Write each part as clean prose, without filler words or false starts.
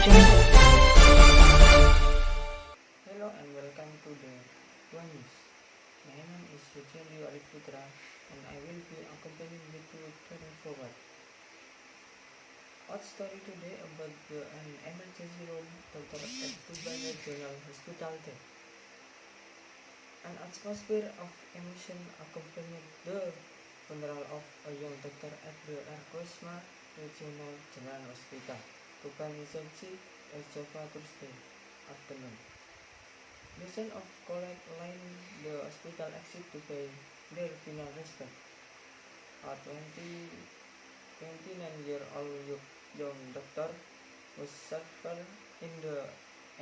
Hello and welcome to the One News. My name is Yujeli Alif Putra and I will be accompanying you to turning forward. Our story today about an emergency room doctor at Tuban Regional Hospital there. An atmosphere of emotion accompanied the funeral of a young doctor at the Kusma Regional General Hospital, Tuban Regency, Java Thursday afternoon. Dozens of colleagues lined the hospital exit to pay their final respect. A 29-year-old young doctor was suffered in the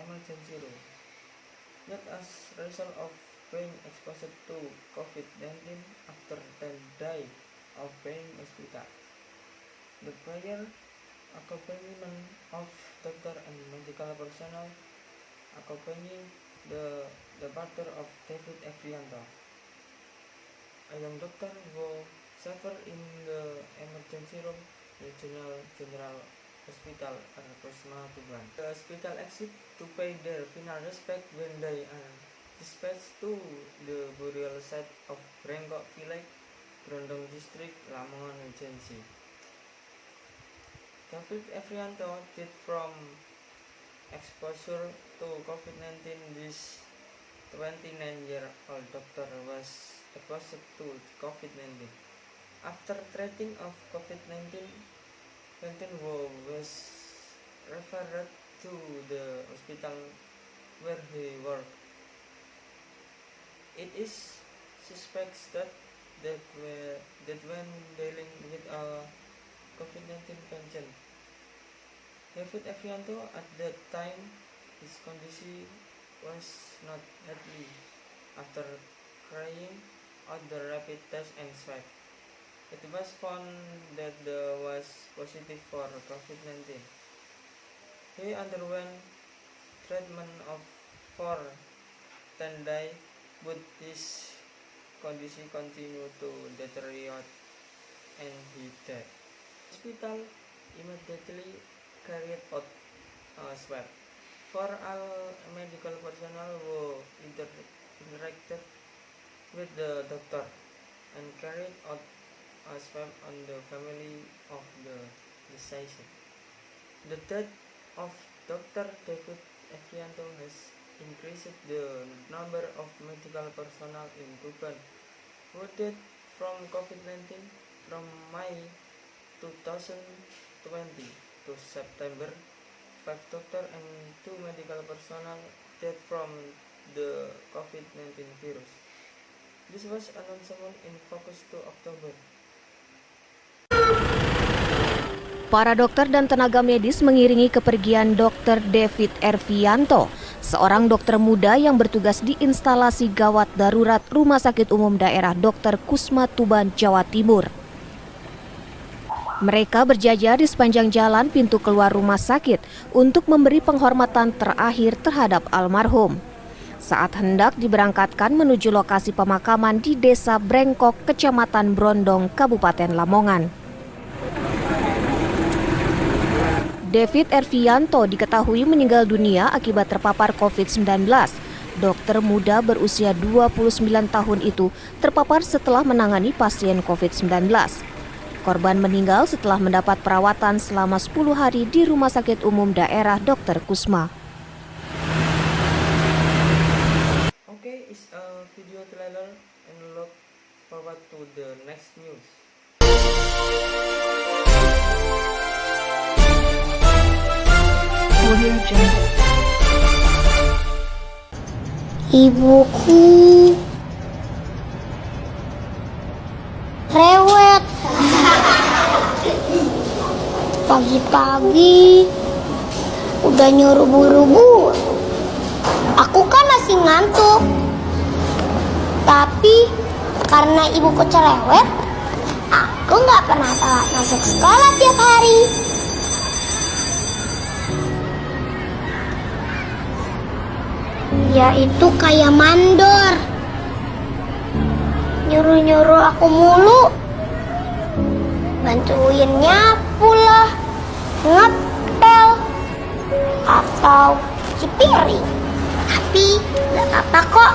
emergency room, not as a result of being exposed to COVID-19 after 10 days of being hospital. The prior accompaniment of doctor and medical personnel accompanying the departure of David Efrianto, a young doctor who suffered in the emergency room Regional General Hospital Kusma Tuban. The hospital exit to pay their final respect when they are dispatched to the burial site of Brengkok Village, Grondong District, Lamongan Regency. David Efrianto died from exposure to COVID-19. This 29-year-old doctor was exposed to COVID-19. After treating of COVID-19, was referred to the hospital where he worked. It is suspected that when dealing with a COVID-19 patient, David Efrianto at that time, his condition was not healthy after carrying out the rapid test and swab. It was found that he was positive for COVID-19. He underwent treatment for 10 days, but his condition continued to deteriorate and he died. The hospital immediately carried out a swab for all medical personnel who interacted with the doctor and carried out a swab on the family of the deceased. The death of Dr. David Efrianto has increased the number of medical personnel in Tuban who died from COVID-19 from May 2020 to September. 5 doctors and 2 medical personnel died from the COVID-19 virus. This was announced in Focus to October. Para dokter dan tenaga medis mengiringi kepergian Dr. David Efrianto, seorang dokter muda yang bertugas di instalasi gawat darurat Rumah Sakit Umum Daerah Dr. Kusma Tuban, Jawa Timur. Mereka berjajar di sepanjang jalan pintu keluar rumah sakit untuk memberi penghormatan terakhir terhadap almarhum. Saat hendak diberangkatkan menuju lokasi pemakaman di Desa Brengkok, Kecamatan Brondong, Kabupaten Lamongan. David Efrianto diketahui meninggal dunia akibat terpapar COVID-19. Dokter muda berusia 29 tahun itu terpapar setelah menangani pasien COVID-19. Korban meninggal setelah mendapat perawatan selama 10 hari di Rumah Sakit Umum Daerah Dr. Kusma. Okay, it's a video trailer and look forward to the next news. Ibuku rewet. Pagi-pagi udah nyuruh buru-buru. Aku kan masih ngantuk. Tapi karena ibuku cerewet, aku nggak pernah telat masuk sekolah tiap hari. Dia itu kayak mandor, nyuruh-nyuruh aku mulu, bantuin nyapu lah, ngepel, atau cuci piring. Tapi nggak apa-apa kok.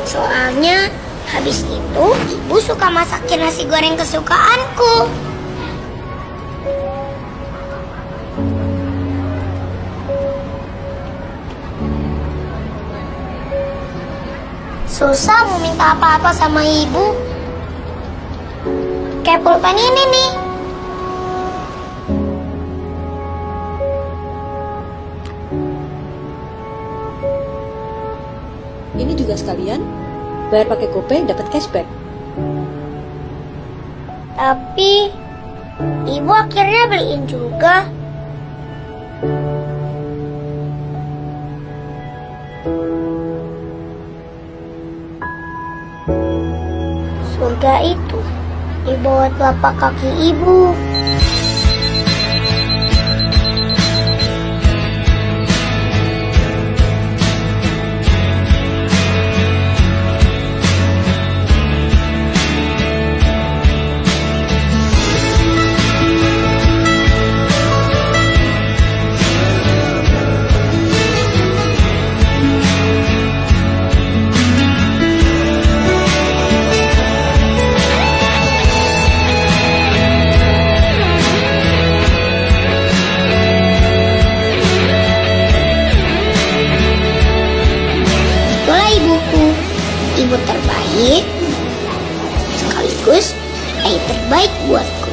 Soalnya habis itu ibu suka masakin nasi goreng kesukaanku. Susah mau minta apa-apa sama ibu. Kayak pulpen ini nih. Ini juga sekalian, bayar pakai GoPay dapat cashback. Tapi ibu akhirnya beliin juga. Surga itu di bawah telapak kaki ibu. Ibu terbaik, sekaligus ayah terbaik buatku.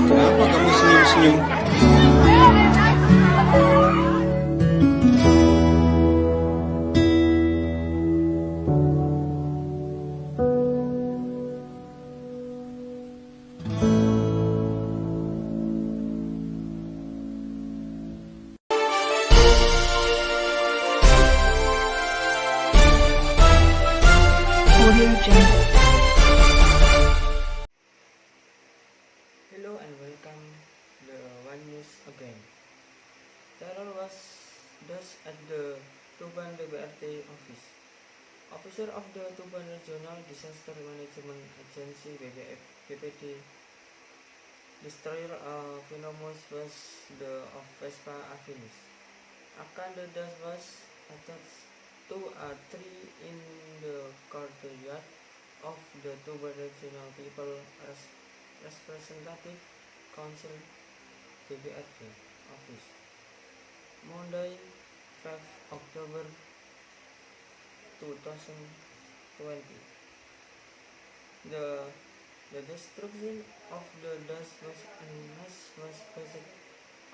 Kenapa kamu senyum-senyum? Hello and welcome the One News again. Terror was thus at the Tuban BBRT office. Officer of the Tuban Regional Disaster Management Agency BPD destroyer Venomous was the of Vespa Afinis. Akan the dust was attached to a tree in the courtyard of the Tuban Regional People Representative Council BBRT office. Monday, 5 October 2020. The destruction of the dust was based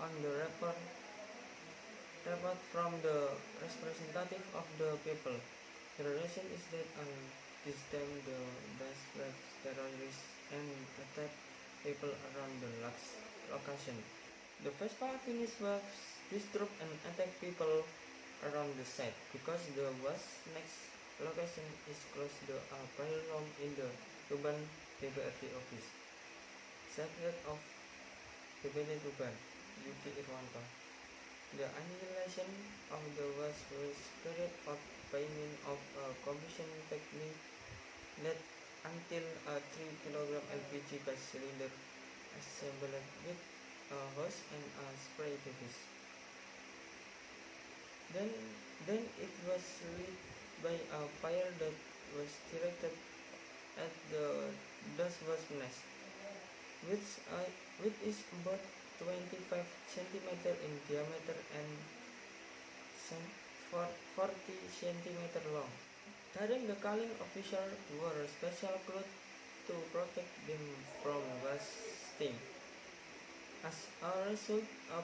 on the report from the representative of the people. The reason is that on this time the dust was terrorists and attack people around the location. The Vespa Afinis was disturbed and attacked people around the site because the was next location is close to a pylon in the Tuban BBRT office. Secretary of BBRT Tuban, Yudi Irwanto. The annihilation of the was carried out by means of a combustion technique that until a 3 kg LPG gas cylinder assembled with a hose and a spray device. Then it was lit by a fire that was directed at the dust wasp nest, which is about 25 cm in diameter and 40 cm long. During the calling, officers wore special clothes to protect them from gas sting. As a result, a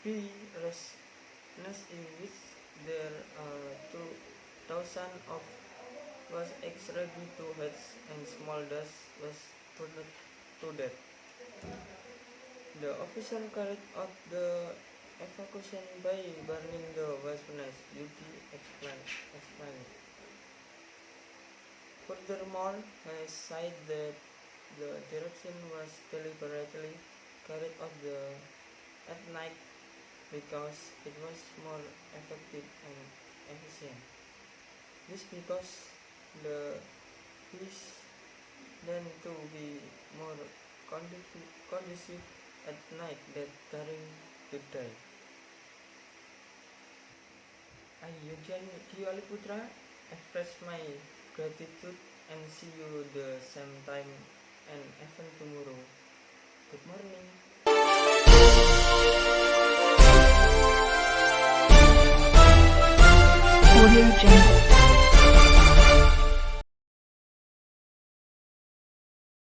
bee nest in which there are 2,000 of was ready to hatch and small dust was burned to death. The officer carried out the evacuation by burning the wasp nest, Yudi explained. Furthermore, he said that the direction was deliberately carried out at night because it was more effective and efficient. This because the bees than to be more conducive at night than daring to die. I, Yogi Putra, express my gratitude and see you the same time and even tomorrow. Good morning. Audio Jungle.